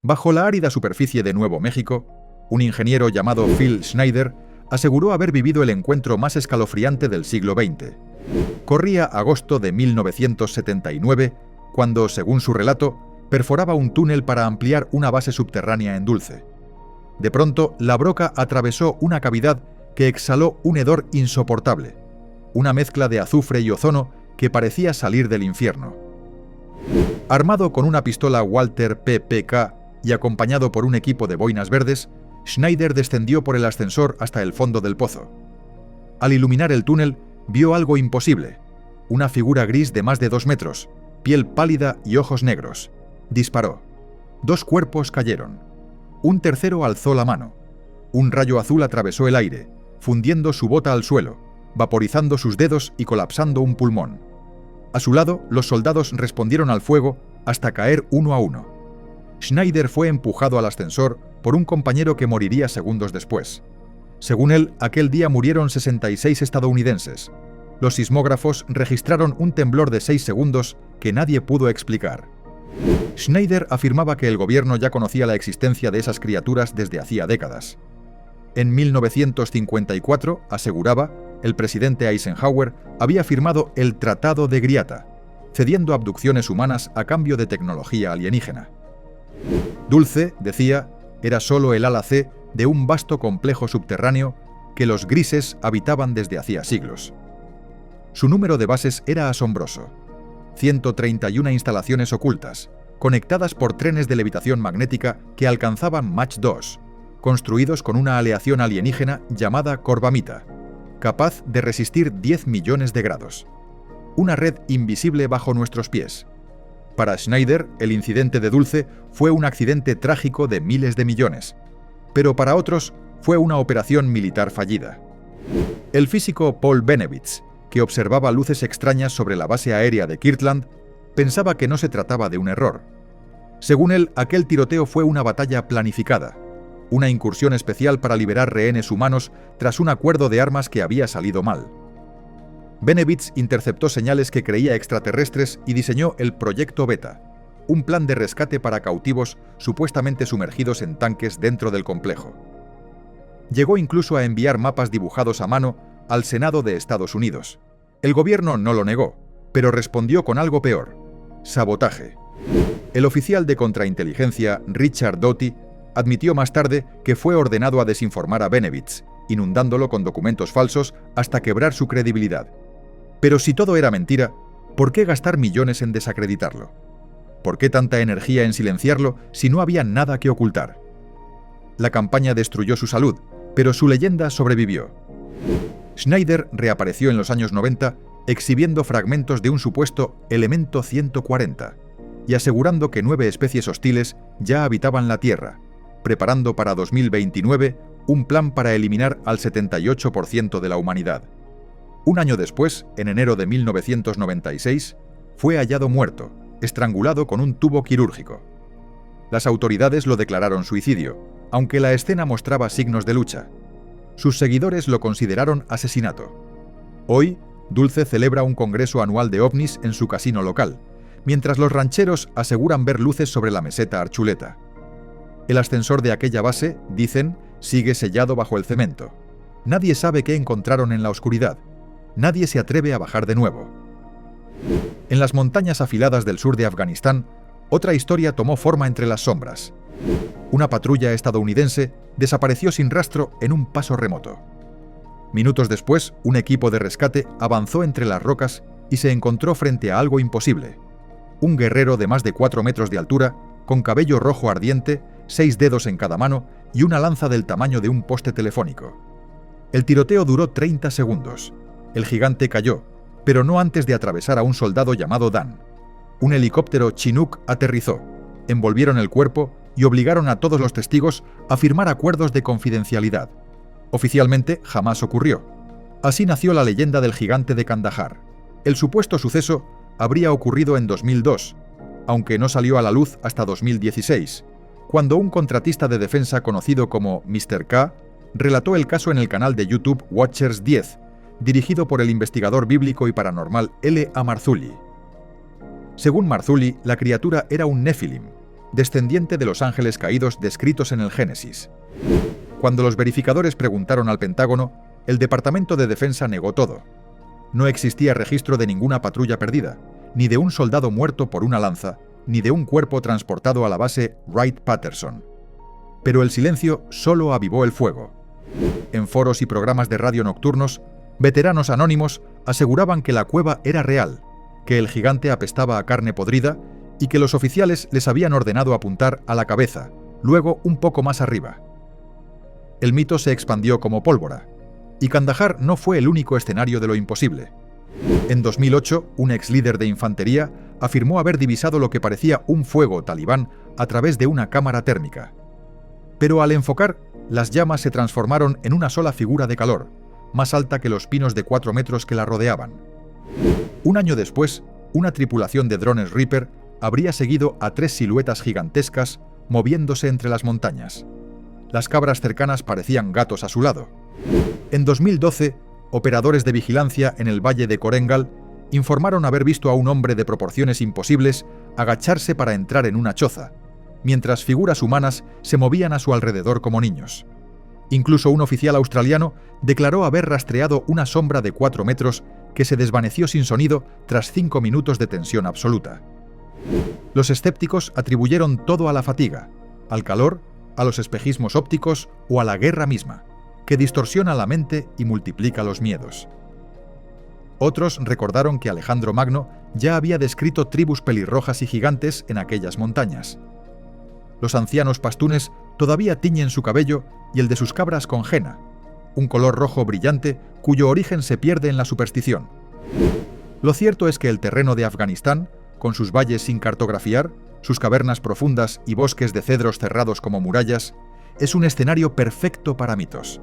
Bajo la árida superficie de Nuevo México, un ingeniero llamado Phil Schneider aseguró haber vivido el encuentro más escalofriante del siglo XX. Corría agosto de 1979, cuando, según su relato, perforaba un túnel para ampliar una base subterránea en Dulce. De pronto, la broca atravesó una cavidad que exhaló un hedor insoportable, una mezcla de azufre y ozono que parecía salir del infierno. Armado con una pistola Walter PPK y acompañado por un equipo de boinas verdes, Schneider descendió por el ascensor hasta el fondo del pozo. Al iluminar el túnel, vio algo imposible: una figura gris de más de 2 metros, piel pálida y ojos negros. Disparó. 2 cuerpos cayeron. Un tercero alzó la mano. Un rayo azul atravesó el aire, fundiendo su bota al suelo, vaporizando sus dedos y colapsando un pulmón. A su lado, los soldados respondieron al fuego hasta caer uno a uno. Schneider fue empujado al ascensor por un compañero que moriría segundos después. Según él, aquel día murieron 66 estadounidenses. Los sismógrafos registraron un temblor de 6 segundos que nadie pudo explicar. Schneider afirmaba que el gobierno ya conocía la existencia de esas criaturas desde hacía décadas. En 1954, aseguraba, el presidente Eisenhower había firmado el Tratado de Griata, cediendo abducciones humanas a cambio de tecnología alienígena. Dulce, decía, era solo el ala C de un vasto complejo subterráneo que los grises habitaban desde hacía siglos. Su número de bases era asombroso: 131 instalaciones ocultas, conectadas por trenes de levitación magnética que alcanzaban Mach 2, construidos con una aleación alienígena llamada corbamita, capaz de resistir 10 millones de grados. Una red invisible bajo nuestros pies. Para Schneider, el incidente de Dulce fue un accidente trágico de miles de millones, pero para otros fue una operación militar fallida. El físico Paul Benevitz, que observaba luces extrañas sobre la base aérea de Kirtland, pensaba que no se trataba de un error. Según él, aquel tiroteo fue una batalla planificada, una incursión especial para liberar rehenes humanos tras un acuerdo de armas que había salido mal. Benevitz interceptó señales que creía extraterrestres y diseñó el Proyecto Beta, un plan de rescate para cautivos supuestamente sumergidos en tanques dentro del complejo. Llegó incluso a enviar mapas dibujados a mano al Senado de Estados Unidos. El gobierno no lo negó, pero respondió con algo peor: sabotaje. El oficial de contrainteligencia Richard Doty admitió más tarde que fue ordenado a desinformar a Benevitz, inundándolo con documentos falsos hasta quebrar su credibilidad. Pero si todo era mentira, ¿por qué gastar millones en desacreditarlo? ¿Por qué tanta energía en silenciarlo si no había nada que ocultar? La campaña destruyó su salud, pero su leyenda sobrevivió. Schneider reapareció en los años 90 exhibiendo fragmentos de un supuesto elemento 140 y asegurando que 9 especies hostiles ya habitaban la Tierra, preparando para 2029 un plan para eliminar al 78% de la humanidad. Un año después, en enero de 1996, fue hallado muerto, estrangulado con un tubo quirúrgico. Las autoridades lo declararon suicidio, aunque la escena mostraba signos de lucha. Sus seguidores lo consideraron asesinato. Hoy, Dulce celebra un congreso anual de ovnis en su casino local, mientras los rancheros aseguran ver luces sobre la meseta Archuleta. El ascensor de aquella base, dicen, sigue sellado bajo el cemento. Nadie sabe qué encontraron en la oscuridad. Nadie se atreve a bajar de nuevo. En las montañas afiladas del sur de Afganistán, otra historia tomó forma entre las sombras. Una patrulla estadounidense desapareció sin rastro en un paso remoto. Minutos después, un equipo de rescate avanzó entre las rocas y se encontró frente a algo imposible: un guerrero de más de 4 metros de altura, con cabello rojo ardiente, 6 dedos en cada mano y una lanza del tamaño de un poste telefónico. El tiroteo duró 30 segundos. El gigante cayó, pero no antes de atravesar a un soldado llamado Dan. Un helicóptero Chinook aterrizó, envolvieron el cuerpo y obligaron a todos los testigos a firmar acuerdos de confidencialidad. Oficialmente jamás ocurrió. Así nació la leyenda del gigante de Kandahar. El supuesto suceso habría ocurrido en 2002, aunque no salió a la luz hasta 2016, cuando un contratista de defensa conocido como Mr. K relató el caso en el canal de YouTube Watchers 10, dirigido por el investigador bíblico y paranormal L. A. Marzulli. Según Marzulli, la criatura era un Nephilim, descendiente de los ángeles caídos descritos en el Génesis. Cuando los verificadores preguntaron al Pentágono, el Departamento de Defensa negó todo. No existía registro de ninguna patrulla perdida, ni de un soldado muerto por una lanza, ni de un cuerpo transportado a la base Wright-Patterson. Pero el silencio solo avivó el fuego. En foros y programas de radio nocturnos, veteranos anónimos aseguraban que la cueva era real, que el gigante apestaba a carne podrida y que los oficiales les habían ordenado apuntar a la cabeza, luego un poco más arriba. El mito se expandió como pólvora, y Kandahar no fue el único escenario de lo imposible. En 2008, un ex líder de infantería afirmó haber divisado lo que parecía un fuego talibán a través de una cámara térmica. Pero al enfocar, las llamas se transformaron en una sola figura de calor, más alta que los pinos de 4 metros que la rodeaban. Un año después, una tripulación de drones Reaper habría seguido a 3 siluetas gigantescas moviéndose entre las montañas. Las cabras cercanas parecían gatos a su lado. En 2012, operadores de vigilancia en el valle de Korengal informaron haber visto a un hombre de proporciones imposibles agacharse para entrar en una choza, mientras figuras humanas se movían a su alrededor como niños. Incluso un oficial australiano declaró haber rastreado una sombra de 4 metros que se desvaneció sin sonido tras 5 minutos de tensión absoluta. Los escépticos atribuyeron todo a la fatiga, al calor, a los espejismos ópticos o a la guerra misma, que distorsiona la mente y multiplica los miedos. Otros recordaron que Alejandro Magno ya había descrito tribus pelirrojas y gigantes en aquellas montañas. Los ancianos pastunes todavía tiñen su cabello y el de sus cabras con henna, un color rojo brillante cuyo origen se pierde en la superstición. Lo cierto es que el terreno de Afganistán, con sus valles sin cartografiar, sus cavernas profundas y bosques de cedros cerrados como murallas, es un escenario perfecto para mitos.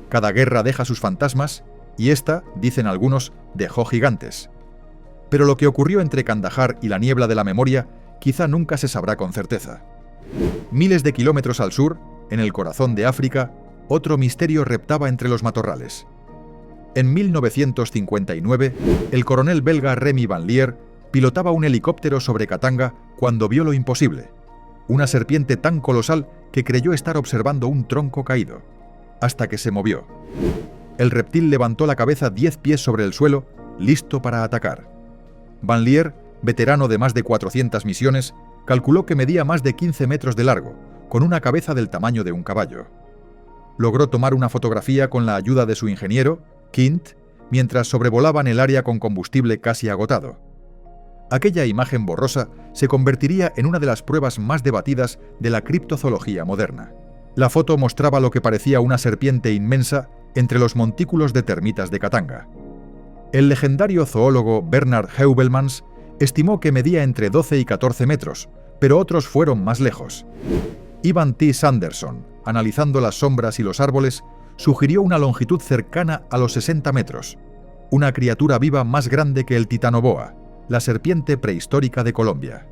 Cada guerra deja sus fantasmas, y esta, dicen algunos, dejó gigantes. Pero lo que ocurrió entre Kandahar y la niebla de la memoria quizá nunca se sabrá con certeza. Miles de kilómetros al sur, en el corazón de África, otro misterio reptaba entre los matorrales. En 1959, el coronel belga Remy Van Lier pilotaba un helicóptero sobre Katanga cuando vio lo imposible, una serpiente tan colosal que creyó estar observando un tronco caído, hasta que se movió. El reptil levantó la cabeza 10 pies sobre el suelo, listo para atacar. Van Lier, veterano de más de 400 misiones, calculó que medía más de 15 metros de largo, con una cabeza del tamaño de un caballo. Logró tomar una fotografía con la ayuda de su ingeniero, Kint, mientras sobrevolaban el área con combustible casi agotado. Aquella imagen borrosa se convertiría en una de las pruebas más debatidas de la criptozoología moderna. La foto mostraba lo que parecía una serpiente inmensa entre los montículos de termitas de Katanga. El legendario zoólogo Bernard Heuvelmans estimó que medía entre 12 y 14 metros, pero otros fueron más lejos. Ivan T. Sanderson, analizando las sombras y los árboles, sugirió una longitud cercana a los 60 metros, una criatura viva más grande que el titanoboa, la serpiente prehistórica de Colombia.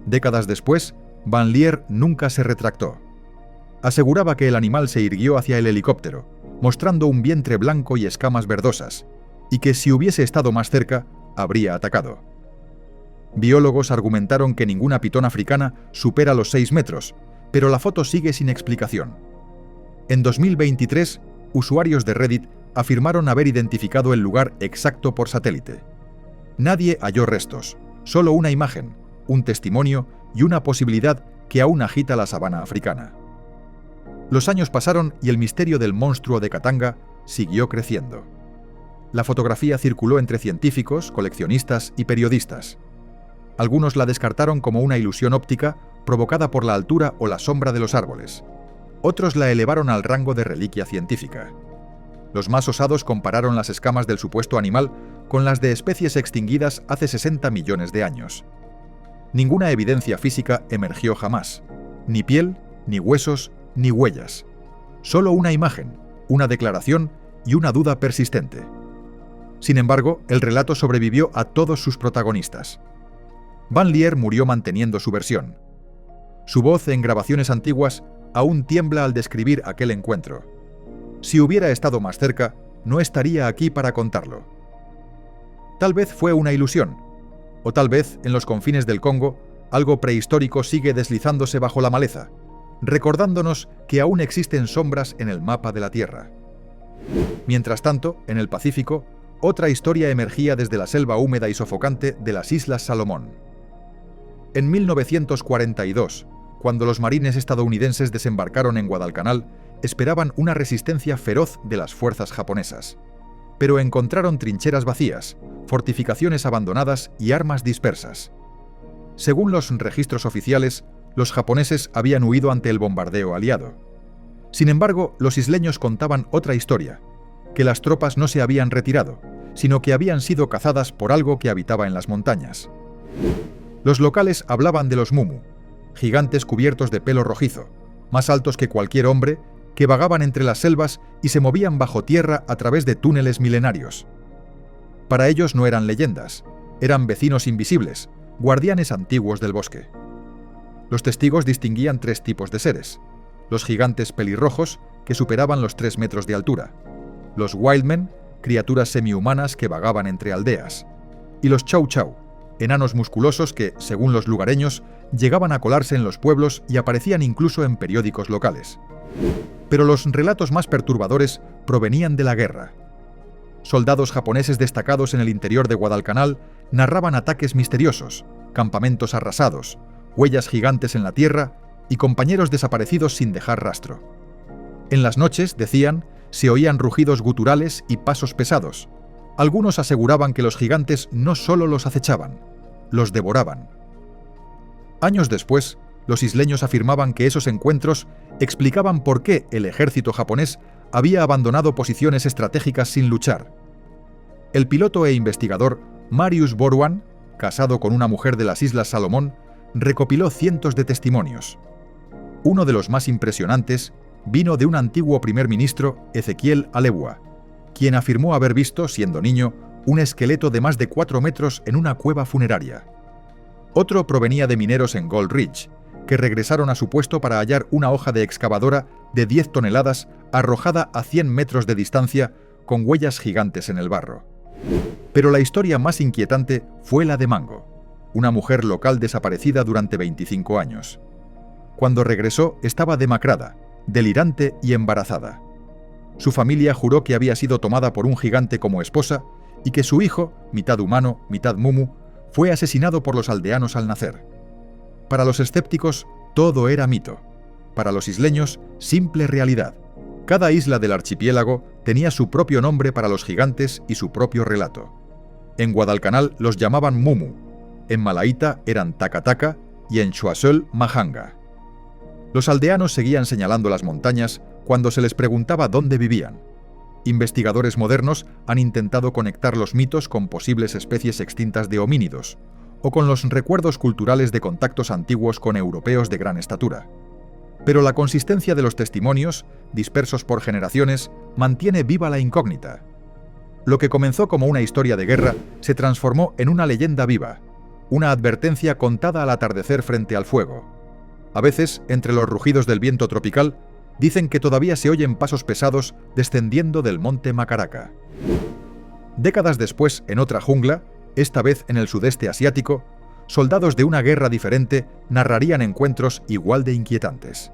Décadas después, Van Lier nunca se retractó. Aseguraba que el animal se irguió hacia el helicóptero, mostrando un vientre blanco y escamas verdosas, y que si hubiese estado más cerca, habría atacado. Biólogos argumentaron que ninguna pitón africana supera los 6 metros, pero la foto sigue sin explicación. En 2023, usuarios de Reddit afirmaron haber identificado el lugar exacto por satélite. Nadie halló restos, solo una imagen, un testimonio y una posibilidad que aún agita la sabana africana. Los años pasaron y el misterio del monstruo de Katanga siguió creciendo. La fotografía circuló entre científicos, coleccionistas y periodistas. Algunos la descartaron como una ilusión óptica provocada por la altura o la sombra de los árboles. Otros la elevaron al rango de reliquia científica. Los más osados compararon las escamas del supuesto animal con las de especies extinguidas hace 60 millones de años. Ninguna evidencia física emergió jamás, ni piel, ni huesos, ni huellas. Solo una imagen, una declaración y una duda persistente. Sin embargo, el relato sobrevivió a todos sus protagonistas. Van Lier murió manteniendo su versión. Su voz en grabaciones antiguas aún tiembla al describir aquel encuentro. Si hubiera estado más cerca, no estaría aquí para contarlo. Tal vez fue una ilusión, o tal vez, en los confines del Congo, algo prehistórico sigue deslizándose bajo la maleza, recordándonos que aún existen sombras en el mapa de la Tierra. Mientras tanto, en el Pacífico, otra historia emergía desde la selva húmeda y sofocante de las Islas Salomón. En 1942, cuando los marines estadounidenses desembarcaron en Guadalcanal, esperaban una resistencia feroz de las fuerzas japonesas. Pero encontraron trincheras vacías, fortificaciones abandonadas y armas dispersas. Según los registros oficiales, los japoneses habían huido ante el bombardeo aliado. Sin embargo, los isleños contaban otra historia, que las tropas no se habían retirado, sino que habían sido cazadas por algo que habitaba en las montañas. Los locales hablaban de los mumu, gigantes cubiertos de pelo rojizo, más altos que cualquier hombre, que vagaban entre las selvas y se movían bajo tierra a través de túneles milenarios. Para ellos no eran leyendas, eran vecinos invisibles, guardianes antiguos del bosque. Los testigos distinguían tres tipos de seres: los gigantes pelirrojos, que superaban los 3 metros de altura; los wildmen, criaturas semihumanas que vagaban entre aldeas; y los chow chow, enanos musculosos que, según los lugareños, llegaban a colarse en los pueblos y aparecían incluso en periódicos locales. Pero los relatos más perturbadores provenían de la guerra. Soldados japoneses destacados en el interior de Guadalcanal narraban ataques misteriosos, campamentos arrasados, huellas gigantes en la tierra y compañeros desaparecidos sin dejar rastro. En las noches, decían, se oían rugidos guturales y pasos pesados. Algunos aseguraban que los gigantes no solo los acechaban, los devoraban. Años después, los isleños afirmaban que esos encuentros explicaban por qué el ejército japonés había abandonado posiciones estratégicas sin luchar. El piloto e investigador Marius Boruan, casado con una mujer de las Islas Salomón, recopiló cientos de testimonios. Uno de los más impresionantes vino de un antiguo primer ministro, Ezequiel Alewa, quien afirmó haber visto, siendo niño, un esqueleto de más de 4 metros en una cueva funeraria. Otro provenía de mineros en Gold Ridge, que regresaron a su puesto para hallar una hoja de excavadora de 10 toneladas arrojada a 100 metros de distancia con huellas gigantes en el barro. Pero la historia más inquietante fue la de Mango, una mujer local desaparecida durante 25 años. Cuando regresó estaba demacrada, delirante y embarazada. Su familia juró que había sido tomada por un gigante como esposa y que su hijo, mitad humano, mitad mumu, fue asesinado por los aldeanos al nacer. Para los escépticos, todo era mito. Para los isleños, simple realidad. Cada isla del archipiélago tenía su propio nombre para los gigantes y su propio relato. En Guadalcanal los llamaban mumu, en Malaita eran taka-taka y en Choiseul mahanga. Los aldeanos seguían señalando las montañas cuando se les preguntaba dónde vivían. Investigadores modernos han intentado conectar los mitos con posibles especies extintas de homínidos, o con los recuerdos culturales de contactos antiguos con europeos de gran estatura. Pero la consistencia de los testimonios, dispersos por generaciones, mantiene viva la incógnita. Lo que comenzó como una historia de guerra se transformó en una leyenda viva, una advertencia contada al atardecer frente al fuego. A veces, entre los rugidos del viento tropical, dicen que todavía se oyen pasos pesados descendiendo del monte Macaraca. Décadas después, en otra jungla, esta vez en el sudeste asiático, soldados de una guerra diferente narrarían encuentros igual de inquietantes.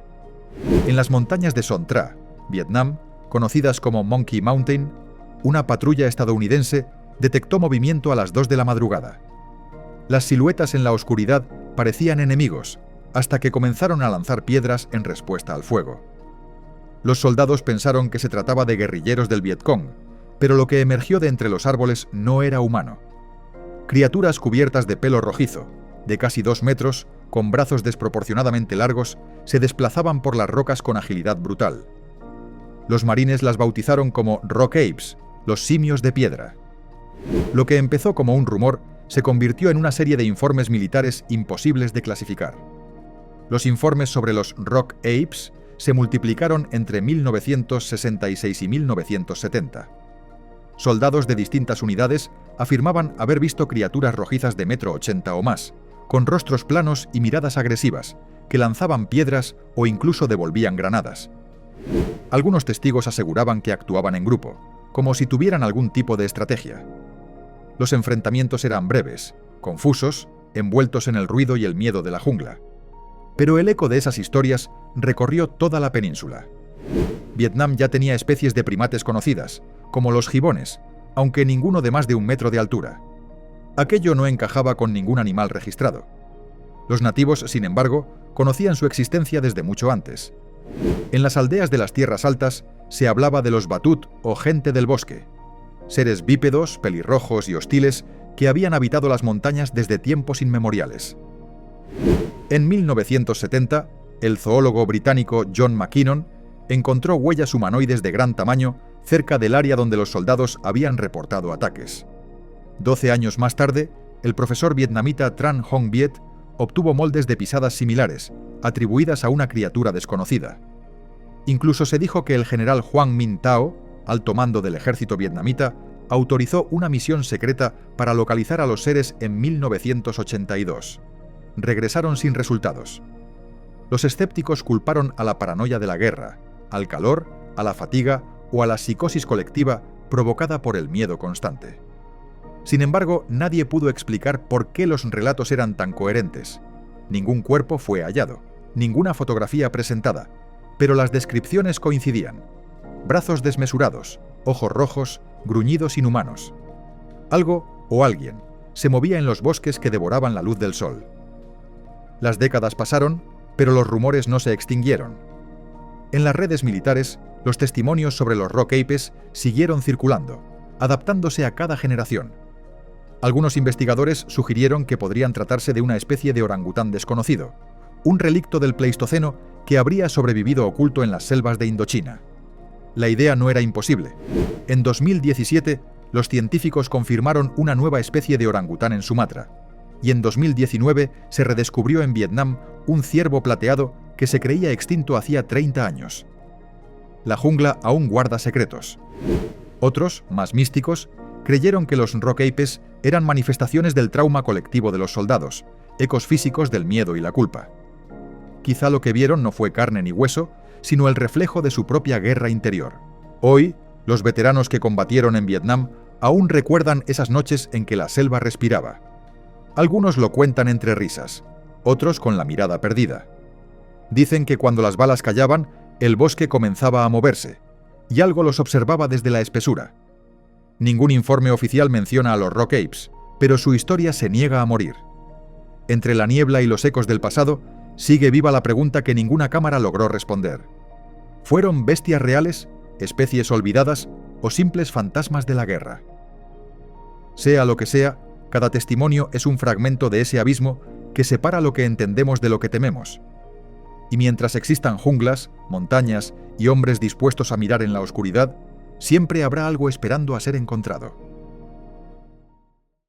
En las montañas de Son Tra, Vietnam, conocidas como Monkey Mountain, una patrulla estadounidense detectó movimiento a las 2 de la madrugada. Las siluetas en la oscuridad parecían enemigos, hasta que comenzaron a lanzar piedras en respuesta al fuego. Los soldados pensaron que se trataba de guerrilleros del Vietcong, pero lo que emergió de entre los árboles no era humano. Criaturas cubiertas de pelo rojizo, de casi 2 metros, con brazos desproporcionadamente largos, se desplazaban por las rocas con agilidad brutal. Los marines las bautizaron como Rock Apes, los simios de piedra. Lo que empezó como un rumor se convirtió en una serie de informes militares imposibles de clasificar. Los informes sobre los Rock Apes se multiplicaron entre 1966 y 1970. Soldados de distintas unidades afirmaban haber visto criaturas rojizas de 1,80 m o más, con rostros planos y miradas agresivas, que lanzaban piedras o incluso devolvían granadas. Algunos testigos aseguraban que actuaban en grupo, como si tuvieran algún tipo de estrategia. Los enfrentamientos eran breves, confusos envueltos en el ruido y el miedo de la jungla. Pero el eco de esas historias recorrió toda la península. Vietnam ya tenía especies de primates conocidas, como los gibones, aunque ninguno de más de 1 metro de altura. Aquello no encajaba con ningún animal registrado. Los nativos, sin embargo, conocían su existencia desde mucho antes. En las aldeas de las tierras altas se hablaba de los batut o gente del bosque, seres bípedos, pelirrojos y hostiles que habían habitado las montañas desde tiempos inmemoriales. En 1970, el zoólogo británico John Mackinnon encontró huellas humanoides de gran tamaño cerca del área donde los soldados habían reportado ataques. 12 años más tarde, el profesor vietnamita Tran Hong Viet obtuvo moldes de pisadas similares, atribuidas a una criatura desconocida. Incluso se dijo que el general Hoang Minh Thao, alto mando del ejército vietnamita, autorizó una misión secreta para localizar a los seres en 1982. Regresaron sin resultados. Los escépticos culparon a la paranoia de la guerra, al calor, a la fatiga o a la psicosis colectiva provocada por el miedo constante. Sin embargo, nadie pudo explicar por qué los relatos eran tan coherentes. Ningún cuerpo fue hallado, ninguna fotografía presentada, pero las descripciones coincidían. Brazos desmesurados, ojos rojos, gruñidos inhumanos. Algo o alguien se movía en los bosques que devoraban la luz del sol. Las décadas pasaron, pero los rumores no se extinguieron. En las redes militares, los testimonios sobre los rock apes siguieron circulando, adaptándose a cada generación. Algunos investigadores sugirieron que podrían tratarse de una especie de orangután desconocido, un relicto del Pleistoceno que habría sobrevivido oculto en las selvas de Indochina. La idea no era imposible. En 2017, los científicos confirmaron una nueva especie de orangután en Sumatra, y en 2019 se redescubrió en Vietnam un ciervo plateado que se creía extinto hacía 30 años. La jungla aún guarda secretos. Otros, más místicos, creyeron que los rock apes eran manifestaciones del trauma colectivo de los soldados, ecos físicos del miedo y la culpa. Quizá lo que vieron no fue carne ni hueso, sino el reflejo de su propia guerra interior. Hoy, los veteranos que combatieron en Vietnam aún recuerdan esas noches en que la selva respiraba. Algunos lo cuentan entre risas, otros con la mirada perdida. Dicen que cuando las balas callaban, el bosque comenzaba a moverse, y algo los observaba desde la espesura. Ningún informe oficial menciona a los rock apes, pero su historia se niega a morir. Entre la niebla y los ecos del pasado, sigue viva la pregunta que ninguna cámara logró responder. ¿Fueron bestias reales, especies olvidadas o simples fantasmas de la guerra? Sea lo que sea, cada testimonio es un fragmento de ese abismo que separa lo que entendemos de lo que tememos. Y mientras existan junglas, montañas y hombres dispuestos a mirar en la oscuridad, siempre habrá algo esperando a ser encontrado.